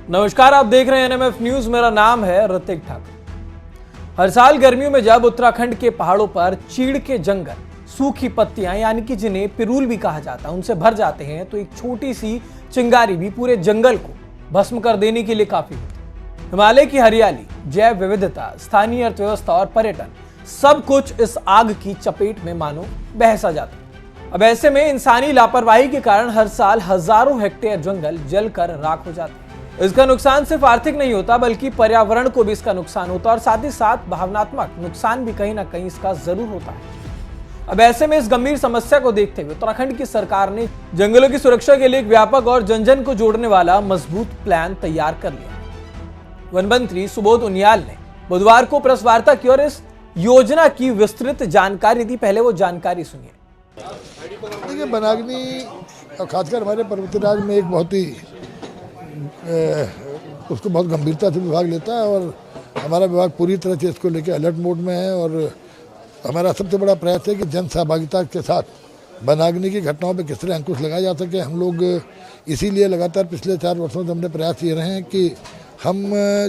नमस्कार, आप देख रहे हैं एनएमएफ न्यूज। मेरा नाम है ऋतिक ठाकुर। हर साल गर्मियों में जब उत्तराखंड के पहाड़ों पर चीड़ के जंगल, सूखी पत्तियां यानी कि जिन्हें पिरूल भी कहा जाता है, उनसे भर जाते हैं तो एक छोटी सी चिंगारी भी पूरे जंगल को भस्म कर देने के लिए काफी होती है। हिमालय की हरियाली, जैव विविधता, स्थानीय अर्थव्यवस्था और पर्यटन, सब कुछ इस आग की चपेट में मानो बहसा जाता है। अब ऐसे में इंसानी लापरवाही के कारण हर साल हजारों हेक्टेयर जंगल जलकर राख हो जाते हैं। इसका नुकसान सिर्फ आर्थिक नहीं होता बल्कि पर्यावरण को भी इसका नुकसान होता है और साथ ही साथ भावनात्मक नुकसान भी कहीं ना कहीं इसका जरूर होता है। अब ऐसे में इस गंभीर समस्या को देखते हुए उत्तराखंड की सरकार ने जंगलों की सुरक्षा के लिए एक व्यापक और जन जन को जोड़ने वाला मजबूत प्लान तैयार कर लिया। वन मंत्री सुबोध उनियाल ने बुधवार को प्रेस वार्ता की और इस योजना की विस्तृत जानकारी दी। पहले वो जानकारी सुनिए। देखिए, वनाग्नि और खासकर हमारे पर्वतीय राज्य में एक बहुत ही उसको बहुत गंभीरता से विभाग लेता है और हमारा विभाग पूरी तरह से इसको लेकर अलर्ट मोड में है। और हमारा सबसे बड़ा प्रयास है कि जन सहभागिता के साथ वनाग्नि की घटनाओं पर किस तरह अंकुश लगाया जा सके। हम लोग इसीलिए लगातार पिछले 4 वर्षों से हमने प्रयास ये रहे हैं कि हम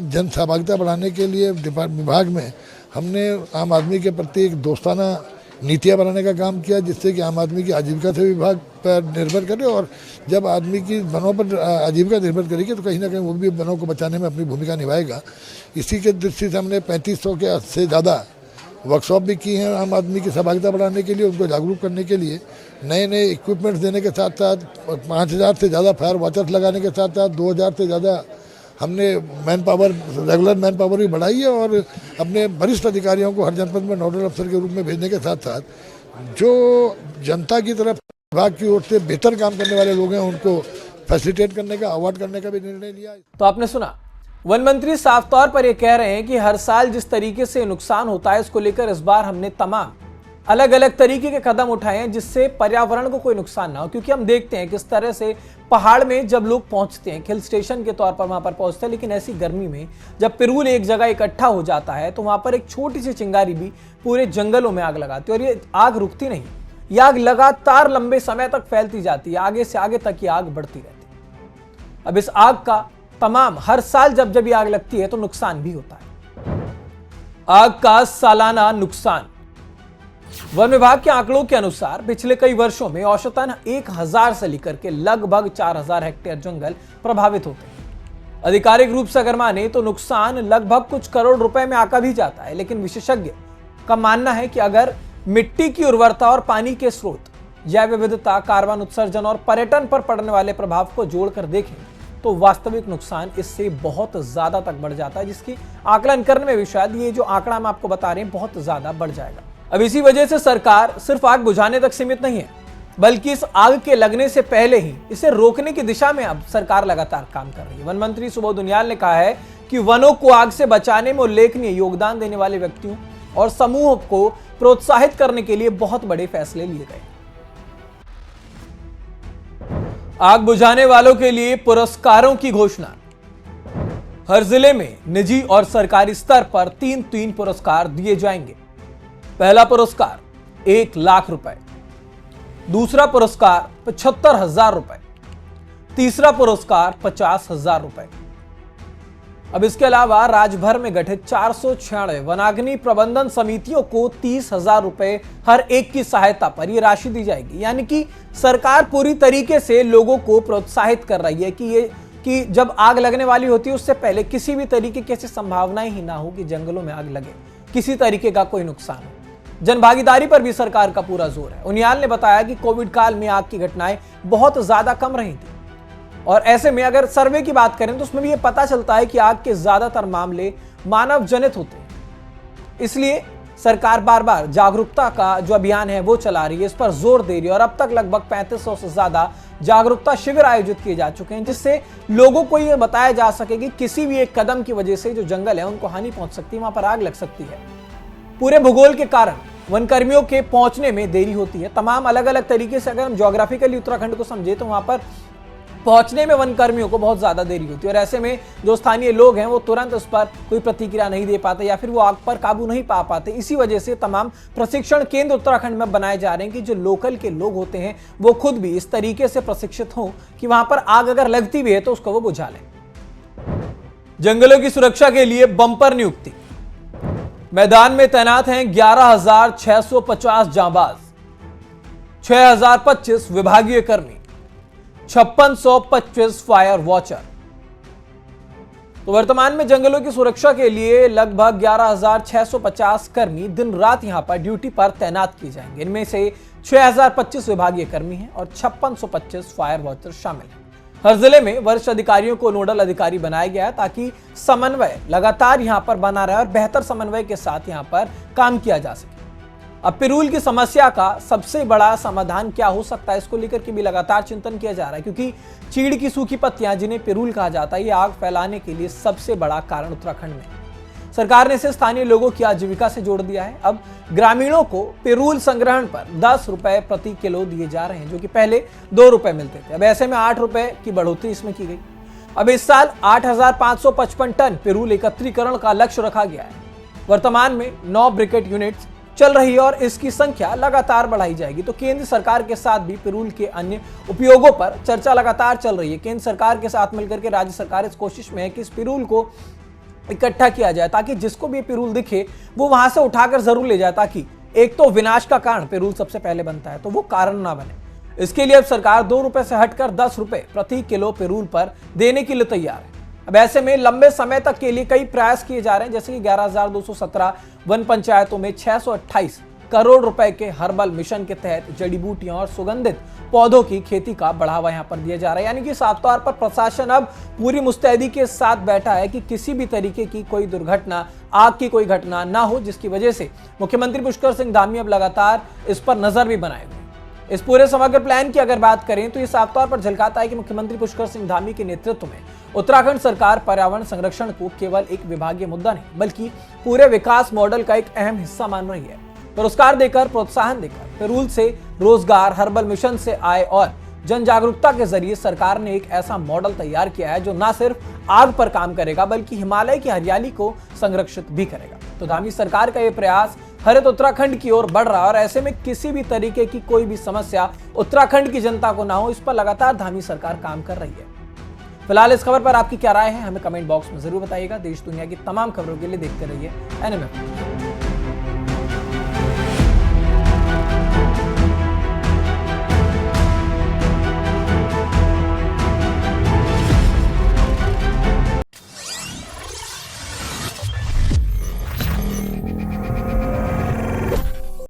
जन सहभागिता बढ़ाने के लिए विभाग में हमने आम आदमी के प्रति एक दोस्ताना नीतियाँ बनाने का काम किया, जिससे कि आम आदमी की आजीविका से विभाग पर निर्भर करे। और जब आदमी की वनों पर आजीविका निर्भर करेगी तो कहीं ना कहीं वो भी वनों को बचाने में अपनी भूमिका निभाएगा। इसी के दृष्टि से हमने 3500 के से ज़्यादा वर्कशॉप भी की हैं आम आदमी की सहभागिता बढ़ाने के लिए, उनको जागरूक करने के लिए। नए नए इक्विपमेंट्स देने के साथ साथ 5000 से ज़्यादा फायर वॉचर्स लगाने के साथ साथ 2000 से ज़्यादा हमने man power, regular man power भी बढ़ाई है। और अपने वरिष्ठ अधिकारियों को हर जनपद में नोडल अफसर के रूप में भेजने के साथ साथ जो जनता की तरफ विभाग की ओर से बेहतर काम करने वाले लोग हैं उनको फैसिलिटेट करने का, अवार्ड करने का भी निर्णय लिया। तो आपने सुना, वन मंत्री साफ तौर पर यह कह रहे हैं कि हर साल जिस तरीके से नुकसान होता है, इसको लेकर इस बार हमने तमाम अलग अलग तरीके के कदम उठाए हैं जिससे पर्यावरण को कोई नुकसान ना हो। क्योंकि हम देखते हैं किस तरह से पहाड़ में जब लोग पहुंचते हैं, हिल स्टेशन के तौर पर वहां पर पहुंचते हैं, लेकिन ऐसी गर्मी में जब पिरूल एक जगह इकट्ठा हो जाता है तो वहां पर एक छोटी सी चिंगारी भी पूरे जंगलों में आग लगाती है। और ये आग रुकती नहीं, ये आग लगातार लंबे समय तक फैलती जाती है, आगे से आगे तक ये आग बढ़ती रहती है। अब इस आग का तमाम हर साल जब जब ये आग लगती है तो नुकसान भी होता है। आग का सालाना नुकसान, वन विभाग के आंकड़ों के अनुसार पिछले कई वर्षों में औसतन 1000 से लेकर के लगभग 4000 हेक्टेयर जंगल प्रभावित होते हैं। आधिकारिक रूप से अगर माने तो नुकसान लगभग कुछ करोड़ रुपए में आका भी जाता है, लेकिन विशेषज्ञ का मानना है कि अगर मिट्टी की उर्वरता और पानी के स्रोत, जैव विविधता, कार्बन उत्सर्जन और पर्यटन पर पड़ने वाले प्रभाव को जोड़कर देखें तो वास्तविक नुकसान इससे बहुत ज्यादा तक बढ़ जाता है, जिसकी आकलन करने में भी शायद ये जो आंकड़ा हम आपको बता रहे हैं बहुत ज्यादा बढ़ जाएगा। अब इसी वजह से सरकार सिर्फ आग बुझाने तक सीमित नहीं है, बल्कि इस आग के लगने से पहले ही इसे रोकने की दिशा में अब सरकार लगातार काम कर रही है। वन मंत्री सुबोध उनियाल ने कहा है कि वनों को आग से बचाने में उल्लेखनीय योगदान देने वाले व्यक्तियों और समूहों को प्रोत्साहित करने के लिए बहुत बड़े फैसले लिए गए। आग बुझाने वालों के लिए पुरस्कारों की घोषणा, हर जिले में निजी और सरकारी स्तर पर 3 पुरस्कार दिए जाएंगे। पहला पुरस्कार 1 लाख रुपए, दूसरा पुरस्कार 75,000 रुपए, तीसरा पुरस्कार 50,000 रुपए। अब इसके अलावा राज्य भर में गठित 496 वनाग्नि प्रबंधन समितियों को 30,000 रुपए हर एक की सहायता पर यह राशि दी जाएगी। यानी कि सरकार पूरी तरीके से लोगों को प्रोत्साहित कर रही है कि जब आग लगने वाली होती है उससे पहले किसी भी तरीके की ऐसी संभावनाएं ही ना हो कि जंगलों में आग लगे, किसी तरीके का कोई नुकसान हो। जनभागीदारी पर भी सरकार का पूरा जोर है। उनियाल ने बताया कि कोविड काल में आग की घटनाएं बहुत ज्यादा कम रही थी और ऐसे में अगर सर्वे की बात करें तो उसमें भी ये पता चलता है कि आग के ज्यादातर मामले मानव जनित होते हैं। इसलिए सरकार बार बार जागरूकता का जो अभियान है वो चला रही है, इस पर जोर दे रही है और अब तक लगभग 3500 से ज्यादा जागरूकता शिविर आयोजित किए जा चुके हैं, जिससे लोगों को यह बताया जा सके कि किसी भी एक कदम की वजह से जो जंगल है उनको हानि पहुंच सकती है, वहां पर आग लग सकती है। पूरे भूगोल के कारण वन कर्मियों के पहुंचने में देरी होती है। तमाम अलग अलग तरीके से अगर हम ज्योग्राफिकली उत्तराखंड को समझे तो वहां पर पहुंचने में वन कर्मियों को बहुत ज्यादा देरी होती है और ऐसे में जो स्थानीय लोग हैं वो तुरंत उस पर कोई प्रतिक्रिया नहीं दे पाते या फिर वो आग पर काबू नहीं पा पाते। इसी वजह से तमाम प्रशिक्षण केंद्र उत्तराखंड में बनाए जा रहे हैं कि जो लोकल के लोग होते हैं वो खुद भी इस तरीके से प्रशिक्षित हों कि वहां पर आग अगर लगती भी है तो उसको वो बुझा लें। जंगलों की सुरक्षा के लिए बम्पर नियुक्ति। मैदान में तैनात हैं 11,650 जांबाज, 6,025 विभागीय कर्मी, 5625 फायर वॉचर। तो वर्तमान में जंगलों की सुरक्षा के लिए लगभग 11,650 कर्मी दिन रात यहां पर ड्यूटी पर तैनात किए जाएंगे। इनमें से 6,025 विभागीय कर्मी हैं और 5625 फायर वॉचर शामिल हैं। हर जिले में वरिष्ठ अधिकारियों को नोडल अधिकारी बनाया गया है ताकि समन्वय लगातार यहां पर बना रहे और बेहतर समन्वय के साथ यहां पर काम किया जा सके। अब पिरूल की समस्या का सबसे बड़ा समाधान क्या हो सकता है, इसको लेकर के भी लगातार चिंतन किया जा रहा है, क्योंकि चीड़ की सूखी पत्तियां, जिन्हें पिरूल कहा जाता है, ये आग फैलाने के लिए सबसे बड़ा कारण उत्तराखंड में है। सरकार ने इसे स्थानीय लोगों की आजीविका से जोड़ दिया है। अब ग्रामीणों को पिरूल संग्रहण पर 10 रुपए प्रति किलो दिए जा रहे हैं, जो कि पहले 2 रुपए मिलते थे। अब ऐसे में 8 रुपए की बढ़ोतरी इसमें की गई। अब इस साल 8,555 टन पिरूल एकत्रीकरण का लक्ष्य रखा गया है। वर्तमान में 9 ब्रिकेट यूनिट्स चल रही है और इसकी संख्या लगातार बढ़ाई जाएगी। तो केंद्र सरकार के साथ भी पिरूल के अन्य उपयोगों पर चर्चा लगातार चल रही है। केंद्र सरकार के साथ मिलकर के राज्य सरकार इस कोशिश में है कि इस पिरूल को इकट्ठा किया जाए, ताकि जिसको भी पिरूल दिखे वो वहां से उठाकर जरूर ले जाए, ताकि एक तो विनाश का कारण पिरूल सबसे पहले बनता है, तो वो कारण ना बने। इसके लिए अब सरकार 2 रुपए से हटकर 10 रुपए प्रति किलो पिरूल पर देने के लिए तैयार है। अब ऐसे में लंबे समय तक के लिए कई प्रयास किए जा रहे हैं, जैसे कि 11,217 वन पंचायतों में 628 करोड़ रुपए के हर्बल मिशन के तहत जड़ी बूटियों और सुगंधित पौधों की खेती का बढ़ावा यहां पर दिया जा रहा है। यानी कि साफ तौर पर प्रशासन अब पूरी मुस्तैदी के साथ बैठा है कि किसी भी तरीके की कोई दुर्घटना, आग की कोई घटना ना हो, जिसकी वजह से मुख्यमंत्री पुष्कर सिंह धामी अब लगातार इस पर नजर भी बनाए हुए। इस पूरे समग्र प्लान की अगर बात करें तो ये साफ तौर पर झलकाता है कि मुख्यमंत्री पुष्कर सिंह धामी के नेतृत्व में उत्तराखंड सरकार पर्यावरण संरक्षण को केवल एक विभागीय मुद्दा नहीं, बल्कि पूरे विकास मॉडल का एक अहम हिस्सा मान रही है। पुरस्कार देकर, प्रोत्साहन देकर, पिरूल से रोजगार, हर्बल मिशन से आय और जन जागरूकता के जरिए सरकार ने एक ऐसा मॉडल तैयार किया है जो न सिर्फ आग पर काम करेगा, बल्कि हिमालय की हरियाली को संरक्षित भी करेगा। तो धामी सरकार का यह प्रयास हरित उत्तराखंड की ओर बढ़ रहा है और ऐसे में किसी भी तरीके की कोई भी समस्या उत्तराखंड की जनता को ना हो, इस पर लगातार धामी सरकार काम कर रही है। फिलहाल इस खबर पर आपकी क्या राय है, हमें कमेंट बॉक्स में जरूर बताइएगा। देश दुनिया की तमाम खबरों के लिए देखते रहिए NMF।